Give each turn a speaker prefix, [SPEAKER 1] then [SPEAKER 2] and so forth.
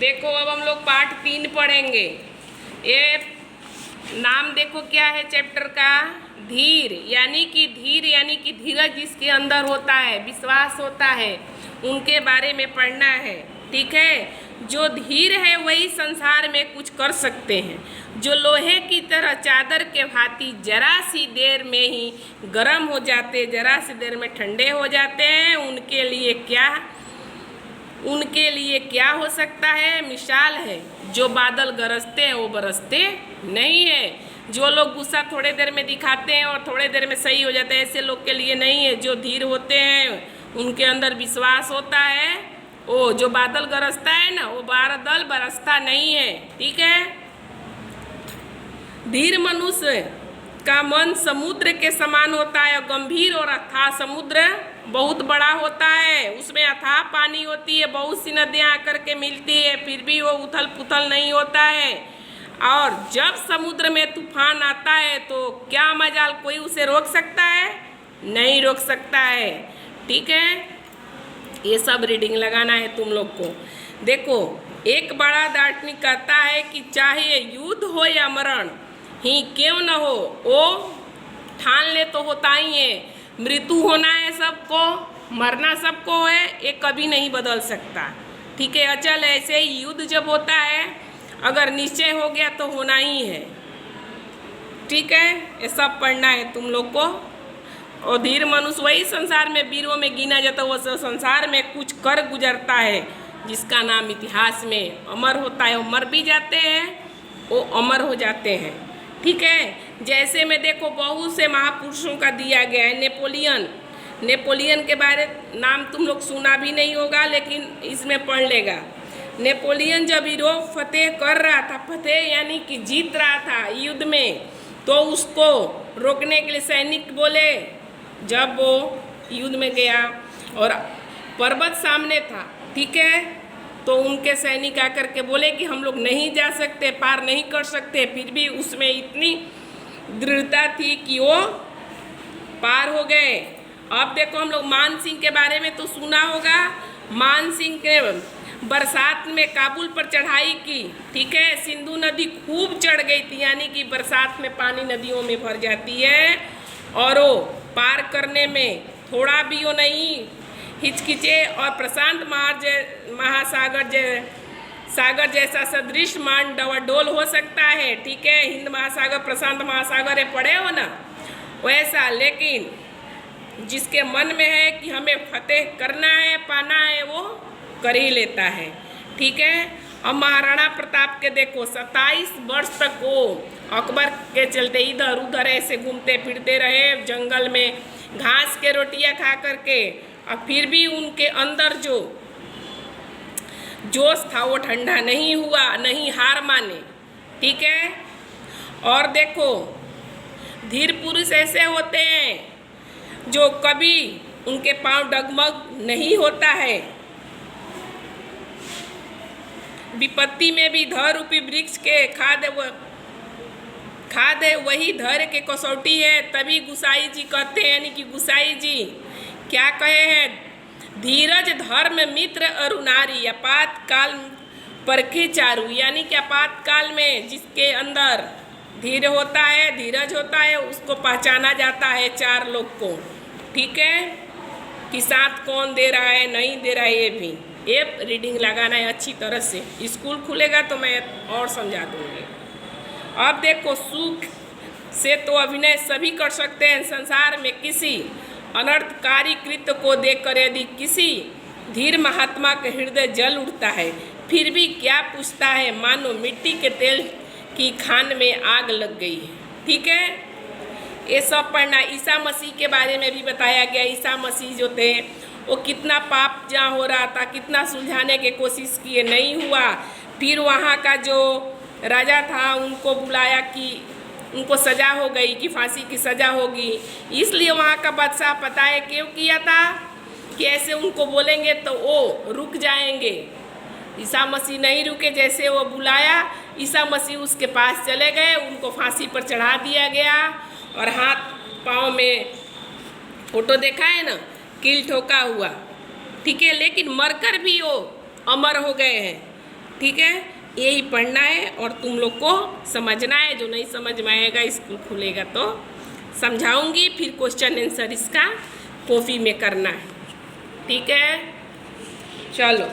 [SPEAKER 1] देखो अब हम लोग पाठ 3 पढ़ेंगे। ये नाम देखो क्या है चैप्टर का, धीर यानी कि धीरज जिसके अंदर होता है, विश्वास होता है, उनके बारे में पढ़ना है। ठीक है, जो धीर है वही संसार में कुछ कर सकते हैं। जो लोहे की तरह चादर के भांति जरा सी देर में ही गर्म हो जाते, जरा सी देर में ठंडे हो जाते हैं, उनके लिए क्या हो सकता है? मिसाल है, जो बादल गरजते हैं वो बरसते नहीं है। जो लोग गुस्सा थोड़े देर में दिखाते हैं और थोड़े देर में सही हो जाते हैं, ऐसे लोग के लिए नहीं है। जो धीर होते हैं उनके अंदर विश्वास होता है, वो जो बादल गरजता है ना, वो बादल बरसता नहीं है। ठीक है, धीर मनुष्य का मन समुद्र के समान होता है। गंभीर और अथाह समुद्र बहुत बड़ा होता है, उसमें अथाह पानी होती है, बहुत सी नदियाँ आकर के मिलती है, फिर भी वो उथल पुथल नहीं होता है। और जब समुद्र में तूफान आता है तो क्या मजाल कोई उसे रोक सकता है? नहीं रोक सकता है। ठीक है, ये सब रीडिंग लगाना है तुम लोग को। देखो, एक बड़ा दार्शनिक कहता है कि चाहे युद्ध हो या मरण ही क्यों न हो, वो ठान ले तो होता ही है। मृत्यु होना है सबको, मरना सबको है, ये कभी नहीं बदल सकता। ठीक है, अचल है। ऐसे ही युद्ध जब होता है, अगर निश्चय हो गया तो होना ही है। ठीक है, ये सब पढ़ना है तुम लोग को। और धीर मनुष्य वही संसार में वीरों में गिना जाता है, वो संसार में कुछ कर गुजरता है, जिसका नाम इतिहास में अमर होता है। वो मर भी जाते हैं, वो अमर हो जाते हैं। ठीक है, जैसे में देखो बहुत से महापुरुषों का दिया गया है। नेपोलियन के बारे नाम तुम लोग सुना भी नहीं होगा, लेकिन इसमें पढ़ लेगा। नेपोलियन जब यूरोप फतेह कर रहा था, फतेह यानी कि जीत रहा था युद्ध में, तो उसको रोकने के लिए सैनिक बोले, जब वो युद्ध में गया और पर्वत सामने था, ठीक है, तो उनके सैनिक आकर के बोले कि हम लोग नहीं जा सकते, पार नहीं कर सकते, फिर भी उसमें इतनी दृढ़ता थी कि वो पार हो गए। अब देखो, हम लोग मान सिंह के बारे में तो सुना होगा। मान सिंह ने बरसात में काबुल पर चढ़ाई की। ठीक है, सिंधु नदी खूब चढ़ गई थी, यानी कि बरसात में पानी नदियों में भर जाती है, और वो पार करने में थोड़ा भी वो नहीं हिचकिचे। और प्रशांत सागर जैसा सदृश मान डवाडोल हो सकता है। ठीक है, हिंद महासागर, प्रशांत महासागर ये पढ़े हो ना, वैसा। लेकिन जिसके मन में है कि हमें फतेह करना है, पाना है, वो कर ही लेता है। ठीक है, अब महाराणा प्रताप के देखो 27 वर्ष तक वो अकबर के चलते इधर उधर ऐसे घूमते फिरते रहे जंगल में, घास के रोटियां खा करके, और फिर भी उनके अंदर जो जोश था वो ठंडा नहीं हुआ, नहीं हार माने। ठीक है, और देखो धीर पुरुष ऐसे होते हैं जो कभी उनके पांव डगमग नहीं होता है। विपत्ति में भी धैर्य रूपी वृक्ष के खाद है वही धैर्य के कसौटी है। तभी गुसाई जी कहते हैं, यानी कि गुसाई जी क्या कहे हैं, धीरज धर्म मित्र अरुनारी आपातकाल परखे चारू, यानी कि आपातकाल में जिसके अंदर धीर होता है, धीरज होता है, उसको पहचाना जाता है 4 लोग को। ठीक है, कि साथ कौन दे रहा है, नहीं दे रहा है, ये भी ये रीडिंग लगाना है अच्छी तरह से। स्कूल खुलेगा तो मैं और समझा दूँगी। अब देखो, सुख से तो अभिनय सभी कर सकते हैं। संसार में किसी अनर्थकारी कृत्य को देखकर यदि किसी धीर महात्मा का हृदय जल उठता है, फिर भी क्या पूछता है, मानो मिट्टी के तेल की खान में आग लग गई है। ठीक है, ये सब पढ़ना। ईसा मसीह के बारे में भी बताया गया। ईसा मसीह जो थे वो कितना पाप जहाँ हो रहा था, कितना सुलझाने की कोशिश किए, नहीं हुआ। फिर वहाँ का जो राजा था उनको बुलाया कि उनको सज़ा हो गई, कि फांसी की सज़ा होगी। इसलिए वहाँ का बादशाह पता है क्यों किया था, कि ऐसे उनको बोलेंगे तो वो रुक जाएंगे। ईसा मसीह नहीं रुके, जैसे वो बुलाया ईसा मसीह उसके पास चले गए, उनको फांसी पर चढ़ा दिया गया, और हाथ पाँव में फोटो देखा है ना, कील ठोका हुआ। ठीक है, लेकिन मरकर भी वो अमर हो गए हैं। ठीक है, यही पढ़ना है और तुम लोग को समझना है। जो नहीं समझ में आएगा स्कूल खुलेगा तो समझाऊंगी, फिर क्वेश्चन आंसर इसका कॉपी में करना है। ठीक है, चलो।